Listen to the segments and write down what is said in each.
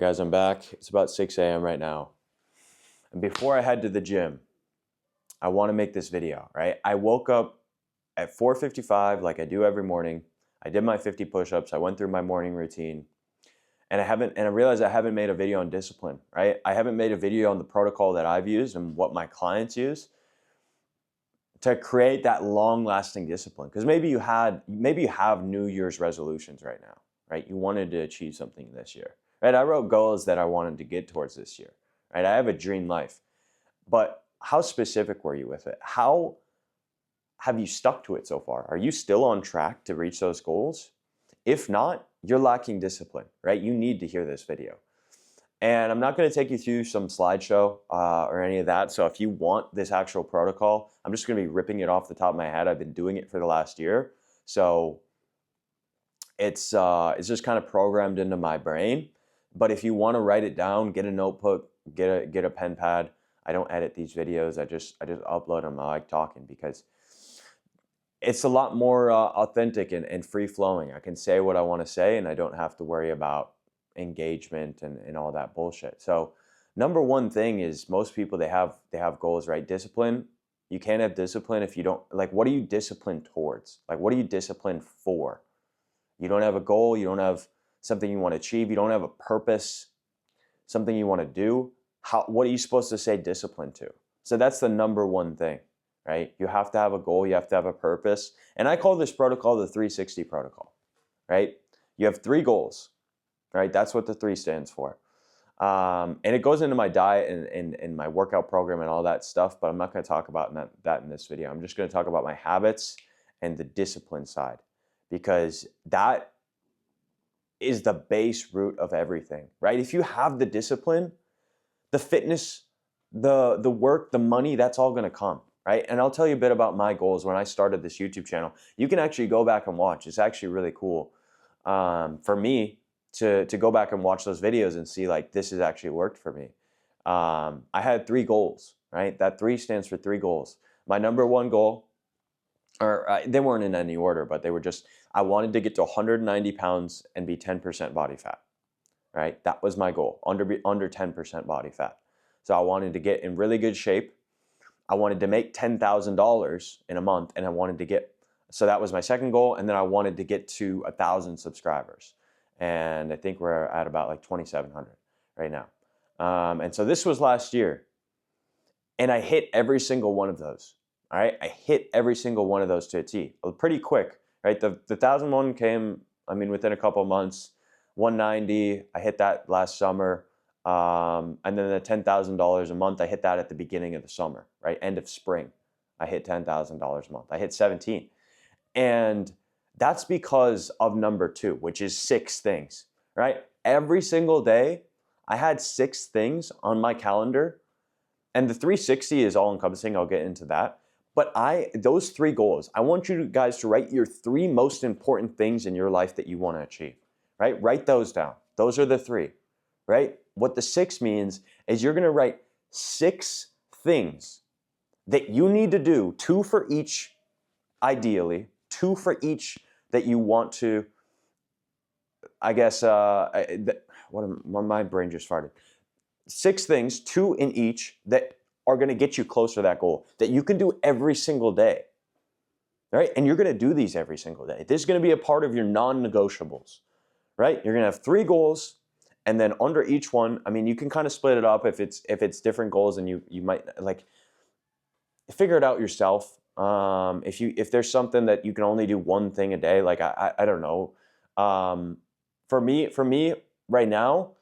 Guys, I'm back. It's about 6 a.m. right now. And before I head to the gym, I want to make this video, right? I woke up at 4:55 like I do every morning. I did my 50 push-ups. I went through my morning routine. And I realized I haven't made a video on discipline, right? I haven't made a video on the protocol that I've used and what my clients use to create that long-lasting discipline. Because maybe you have New Year's resolutions right now, right? You wanted to achieve something this year. Right, I wrote goals that I wanted to get towards this year. Right, I have a dream life, but how specific were you with it? How have you stuck to it so far? Are you still on track to reach those goals? If not, you're lacking discipline. Right, you need to hear this video. And I'm not going to take you through some slideshow or any of that. So if you want this actual protocol, I'm just going to be ripping it off the top of my head. I've been doing it for the last year, so it's just kind of programmed into my brain. But if you want to write it down, get a notebook, get a pen pad. I don't edit these videos. I just upload them. I like talking because it's a lot more authentic and free flowing. I can say what I want to say, and I don't have to worry about engagement and all that bullshit. So number one thing is most people they have goals, right? Discipline. You can't have discipline if you don't what are you disciplined towards? Like what are you disciplined for? You don't have a goal. You don't have something you want to achieve, you don't have a purpose, something you want to do, what are you supposed to say discipline to? So that's the number one thing, right? You have to have a goal, you have to have a purpose. And I call this protocol the 360 protocol, right? You have 3 goals, right? That's what the 3 stands for. And it goes into my diet and my workout program and all that stuff, but I'm not going to talk about that in this video. I'm just going to talk about my habits and the discipline side, because that is the base root of everything, right? If you have the discipline, the fitness, the work, the money, that's all gonna come, right? And I'll tell you a bit about my goals when I started this YouTube channel. You can actually go back and watch. It's actually really cool for me to go back and watch those videos and see this has actually worked for me. I had 3 goals, right? That 3 stands for 3 goals. My number one goal, they weren't in any order, but they were just, I wanted to get to 190 pounds and be 10% body fat, right? That was my goal, under 10% body fat. So I wanted to get in really good shape. I wanted to make $10,000 in a month, and I wanted to get, so that was my second goal, and then I wanted to get to 1,000 subscribers. And I think we're at about 2,700 right now. And so this was last year, and I hit every single one of those. All right, I hit every single one of those to a T, pretty quick, right? The 1,001 came, within a couple of months. 190, I hit that last summer, and then the $10,000 a month, I hit that at the beginning of the summer, right? End of spring, I hit $10,000 a month. I hit 17, and that's because of number 2, which is 6 things, right? Every single day, I had 6 things on my calendar, and the 360 is all encompassing. I'll get into that. But those 3 goals, I want you guys to write your 3 most important things in your life that you want to achieve, right? Write those down. Those are the 3, right? What the 6 means is you're going to write 6 things that you need to do, 2 for each, ideally, 2 for each that you want to, I guess, my brain just farted. 6 things, 2 in each, that are going to get you closer to that goal, that you can do every single day, right? And you're going to do these every single day. This is going to be a part of your non-negotiables, right? You're going to have 3 goals, and then under each one, you can kind of split it up if it's different goals, and you might figure it out yourself. If there's something that you can only do 1 thing a day, I don't know. For me right now,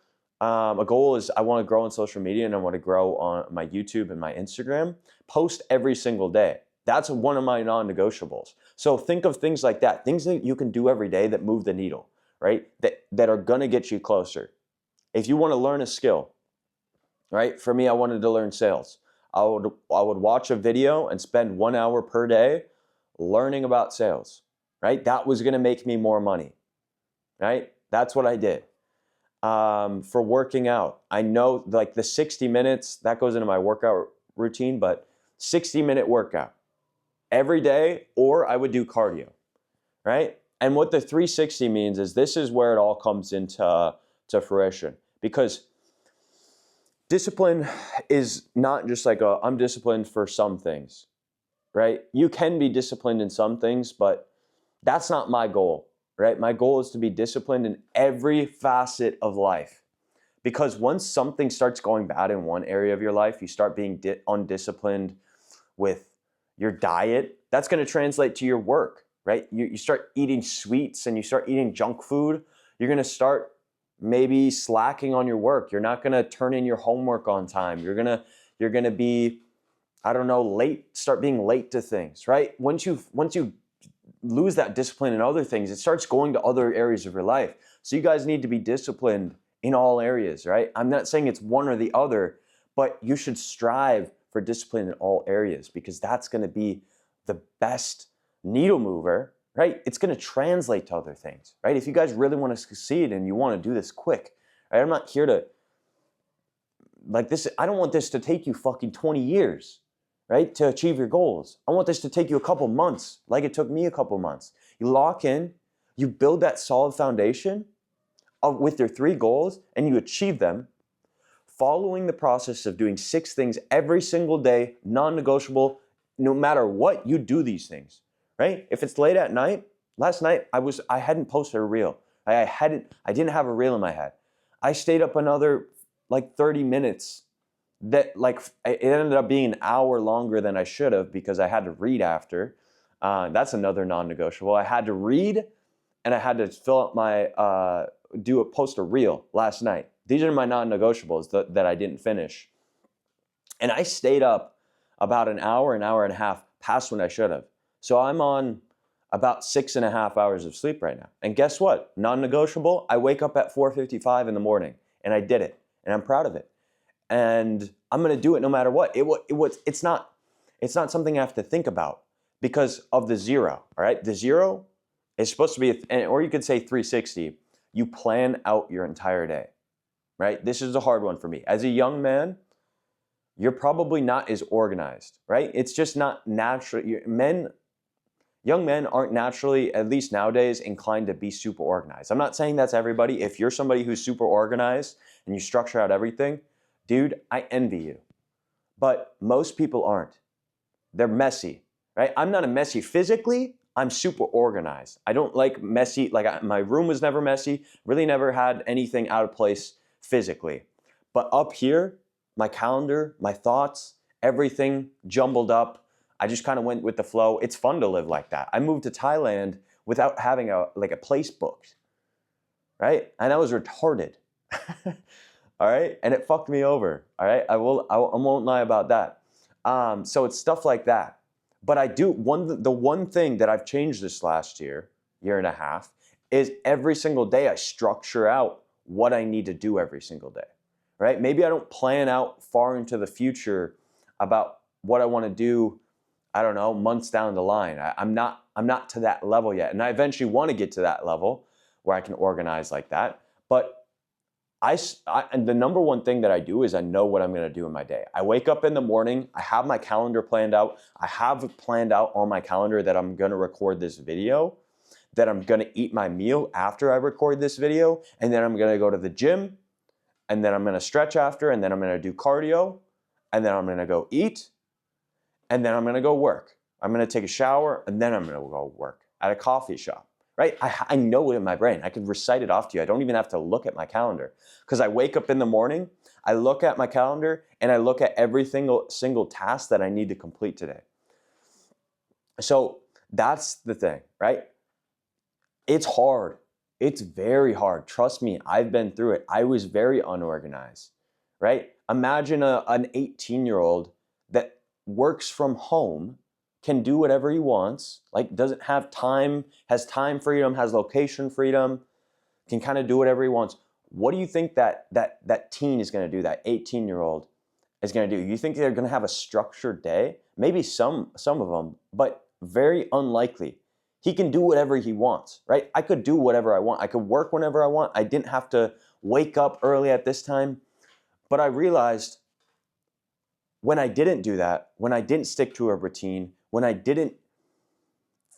a goal is I want to grow on social media, and I want to grow on my YouTube and my Instagram, post every single day. That's one of my non-negotiables. So think of things like that, things that you can do every day that move the needle, right? That are going to get you closer. If you want to learn a skill, right? For me, I wanted to learn sales. I would watch a video and spend 1 hour per day learning about sales, right? That was going to make me more money, right? That's what I did. For working out, I know the 60 minutes, that goes into my workout routine, but 60-minute workout every day, or I would do cardio, right? And what the 360 means is this is where it all comes into fruition. Because discipline is not just like I'm disciplined for some things, right? You can be disciplined in some things, but that's not my goal, right? My goal is to be disciplined in every facet of life. Because once something starts going bad in one area of your life, you start being undisciplined with your diet, that's going to translate to your work, right? You start eating sweets and you start eating junk food, you're going to start maybe slacking on your work. You're not going to turn in your homework on time. You're going to be, I don't know, late, start being late to things, right? Once you lose that discipline in other things, it starts going to other areas of your life. So you guys need to be disciplined in all areas, right? I'm not saying it's one or the other, but you should strive for discipline in all areas because that's going to be the best needle mover, right? It's going to translate to other things, right? If you guys really want to succeed and you want to do this quick, right? I'm not here to, like this, I don't want this to take you fucking 20 years, right? To achieve your goals. I want this to take you a couple months, like it took me a couple months. You lock in, you build that solid foundation with your 3 goals and you achieve them, following the process of doing 6 things every single day, non-negotiable, no matter what, you do these things, right? If it's late at night, last night I hadn't posted a reel. I didn't have a reel in my head. I stayed up another like 30 minutes. That like it ended up being an hour longer than I should have because I had to read after. That's another non-negotiable. I had to read and I had to fill up my post a reel last night. These are my non-negotiables that I didn't finish. And I stayed up about an hour and a half past when I should have. So I'm on about 6.5 hours of sleep right now. And guess what? Non-negotiable, I wake up at 4:55 in the morning and I did it and I'm proud of it. And I'm going to do it no matter what. It's not something I have to think about because of the 0, all right? The 0 is supposed to be, or you could say 360. You plan out your entire day, right? This is a hard one for me. As a young man, you're probably not as organized, right? It's just not natural. Young men aren't naturally, at least nowadays, inclined to be super organized. I'm not saying that's everybody. If you're somebody who's super organized and you structure out everything, dude, I envy you. But most people aren't. They're messy, right? I'm not a messy physically. I'm super organized. I don't like messy. My room was never messy. Really never had anything out of place physically. But up here, my calendar, my thoughts, everything jumbled up. I just kind of went with the flow. It's fun to live like that. I moved to Thailand without having a place booked, right? And I was retarded. All right, and it fucked me over. All right, I won't lie about that. So it's stuff like that. But the one thing that I've changed this last year and a half, is every single day I structure out what I need to do every single day. Right? Maybe I don't plan out far into the future about what I want to do. I don't know, months down the line. I'm not to that level yet, and I eventually want to get to that level where I can organize like that. But and the number one thing that I do is I know what I'm going to do in my day. I wake up in the morning, I have my calendar planned out. I have planned out on my calendar that I'm going to record this video, that I'm going to eat my meal after I record this video, and then I'm going to go to the gym, and then I'm going to stretch after, and then I'm going to do cardio, and then I'm going to go eat, and then I'm going to go work. I'm going to take a shower, and then I'm going to go work at a coffee shop. Right? I know it in my brain. I can recite it off to you. I don't even have to look at my calendar because I wake up in the morning, I look at my calendar, and I look at every single task that I need to complete today. So that's the thing, right? It's hard. It's very hard. Trust me, I've been through it. I was very unorganized, right? Imagine an 18-year-old that works from home, can do whatever he wants, like doesn't have time, has time freedom, has location freedom, can kind of do whatever he wants. What do you think that teen is going to do, that 18-year-old is going to do? You think they're going to have a structured day? Maybe some of them, but very unlikely. He can do whatever he wants, right? I could do whatever I want. I could work whenever I want. I didn't have to wake up early at this time. But I realized when I didn't do that, when I didn't stick to a routine, when I didn't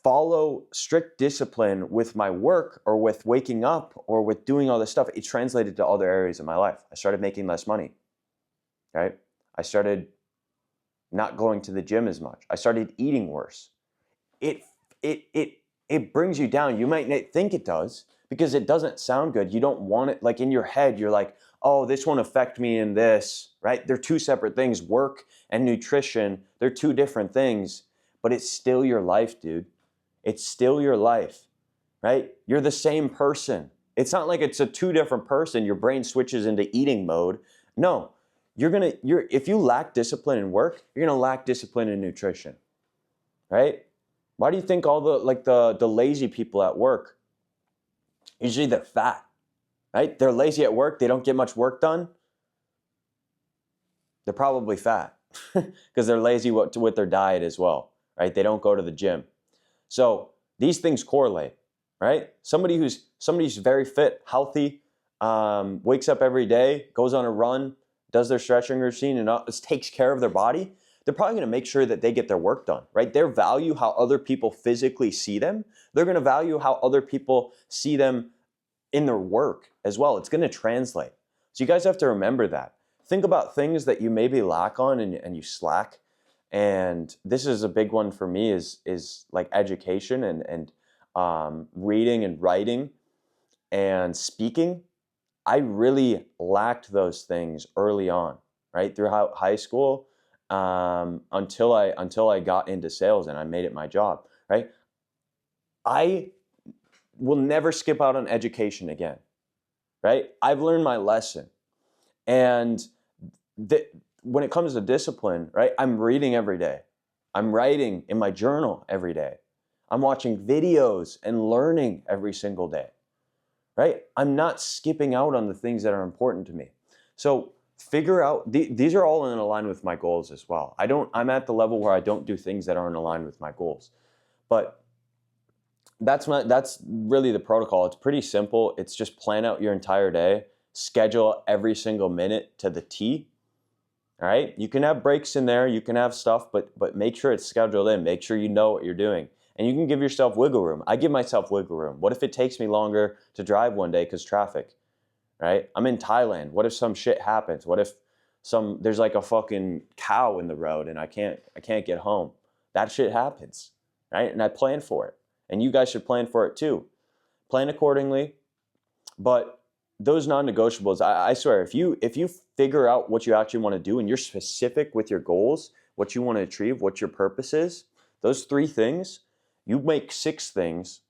follow strict discipline with my work or with waking up or with doing all this stuff, it translated to other areas of my life. I started making less money, right? I started not going to the gym as much. I started eating worse. It brings you down. You might not think it does because it doesn't sound good. You don't want it. Like in your head, you're like, oh, this won't affect me in this, right? They're two separate things. Work and nutrition, they're two different things, but it's still your life, dude. It's still your life, right? You're the same person. It's not like it's a two different person. Your brain switches into eating mode. No, if you lack discipline in work, you're gonna lack discipline in nutrition, right? Why do you think all the lazy people at work, usually they're fat, right? They're lazy at work. They don't get much work done. They're probably fat because they're lazy with their diet as well, right? They don't go to the gym. So these things correlate, right? Somebody's very fit, healthy, wakes up every day, goes on a run, does their stretching routine, and takes care of their body. They're probably going to make sure that they get their work done, right? They value how other people physically see them. They're going to value how other people see them in their work as well. It's going to translate. So you guys have to remember that. Think about things that you maybe lack on and you slack. And this is a big one for me is like education and reading and writing and speaking. I really lacked those things early on, right? Throughout high school, until I got into sales and I made it my job, right? I will never skip out on education again, right? I've learned my lesson. And when it comes to discipline, right? I'm reading every day. I'm writing in my journal every day. I'm watching videos and learning every single day, right? I'm not skipping out on the things that are important to me. So figure out, these are all in line with my goals as well. I'm at the level where I don't do things that aren't aligned with my goals. But that's really the protocol. It's pretty simple. It's just plan out your entire day, schedule every single minute to the T. All right. You can have breaks in there. You can have stuff, but make sure it's scheduled in. Make sure you know what you're doing. And you can give yourself wiggle room. I give myself wiggle room. What if it takes me longer to drive one day because traffic, right? I'm in Thailand. What if some shit happens? What if there's like a fucking cow in the road and I can't get home? That shit happens, right? And I plan for it. And you guys should plan for it too. Plan accordingly. But those non-negotiables, I swear, if you figure out what you actually want to do and you're specific with your goals, what you want to achieve, what your purpose is, those 3 things, you make 6 things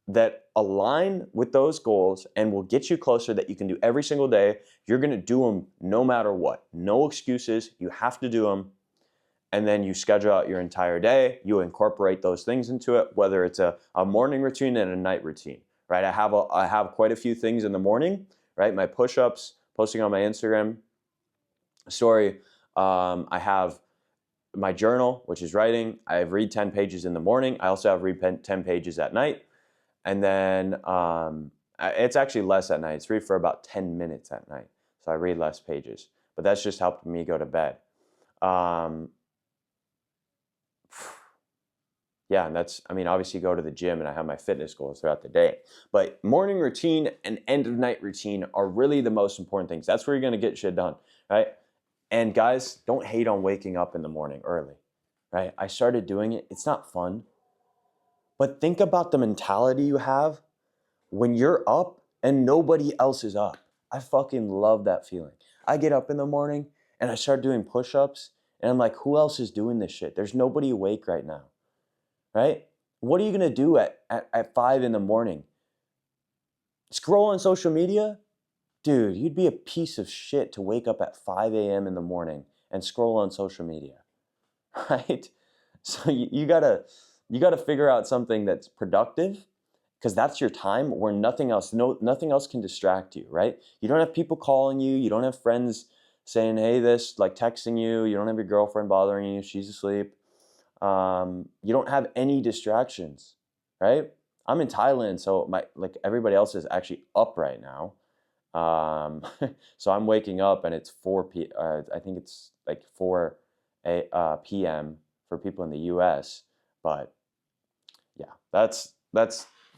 that align with those goals and will get you closer that you can do every single day. You're going to do them no matter what. No excuses. You have to do them. And then you schedule out your entire day. You incorporate those things into it, whether it's a morning routine and a night routine, right? I have quite a few things in the morning, right? My push-ups, posting on my Instagram story. I have my journal, which is writing. I read 10 pages in the morning. I also have read 10 pages at night. And then it's actually less at night. It's read for about 10 minutes at night. So I read less pages. But that's just helped me go to bed. Yeah, and obviously go to the gym and I have my fitness goals throughout the day. But morning routine and end of night routine are really the most important things. That's where you're going to get shit done, right? And guys, don't hate on waking up in the morning early, right? I started doing it. It's not fun. But think about the mentality you have when you're up and nobody else is up. I fucking love that feeling. I get up in the morning and I start doing push-ups and I'm like, who else is doing this shit? There's nobody awake right now. Right? What are you going to do at 5 in the morning? Scroll on social media? Dude, you'd be a piece of shit to wake up at 5 a.m. in the morning and scroll on social media. Right? So you gotta figure out something that's productive because that's your time where nothing else can distract you, right? You don't have people calling you. You don't have friends saying, hey, like texting you. You don't have your girlfriend bothering you. She's asleep. You don't have any distractions, right? I'm in Thailand, so everybody else is actually up right now. So I'm waking up and it's 4 I think it's like 4 p.m. for people in the US, but Yeah, that's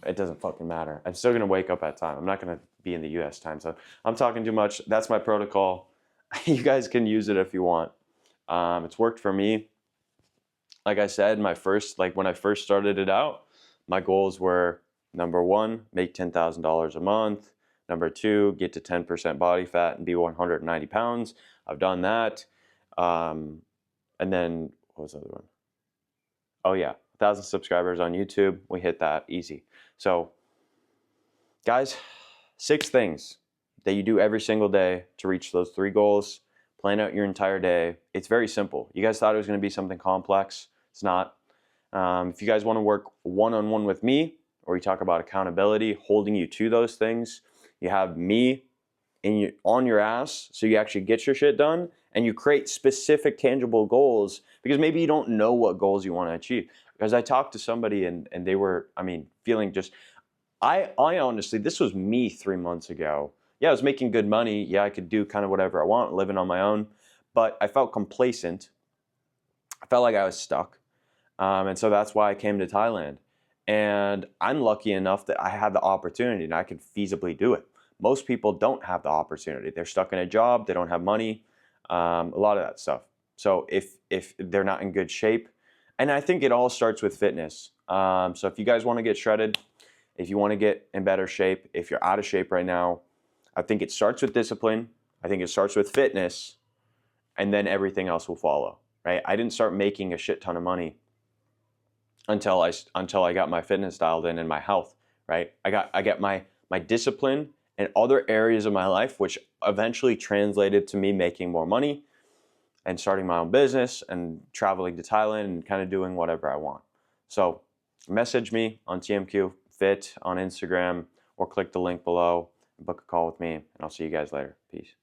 it doesn't fucking matter. I'm still gonna wake up at time. I'm not gonna be in the US time zone. I'm talking too much. That's my protocol. You guys can use it if you want. It's worked for me. Like I said, when I first started it out, my goals were number one, make $10,000 a month. Number two, get to 10% body fat and be 190 pounds. I've done that. And then what was the other one? Oh yeah, 1,000 subscribers on YouTube. We hit that easy. So guys, 6 things that you do every single day to reach those 3 goals. Plan out your entire day. It's very simple. You guys thought it was going to be something complex. It's not. If you guys want to work one-on-one with me, or you talk about accountability, holding you to those things, you have me on your ass so you actually get your shit done, and you create specific tangible goals, because maybe you don't know what goals you want to achieve. Because I talked to somebody and they were, feeling just, I honestly, this was me 3 months ago. Yeah, I was making good money. Yeah, I could do kind of whatever I want, living on my own, but I felt complacent. I felt like I was stuck. And so that's why I came to Thailand. And I'm lucky enough that I had the opportunity and I could feasibly do it. Most people don't have the opportunity. They're stuck in a job, they don't have money, a lot of that stuff. So if they're not in good shape, and I think it all starts with fitness. So if you guys want to get shredded, if you want to get in better shape, if you're out of shape right now, I think it starts with discipline. I think it starts with fitness, and then everything else will follow, right? I didn't start making a shit ton of money until I got my fitness dialed in and my health, right? I got my discipline in other areas of my life, which eventually translated to me making more money and starting my own business and traveling to Thailand and kind of doing whatever I want. So message me on TMQ Fit on Instagram, or click the link below and book a call with me, and I'll see you guys later. Peace.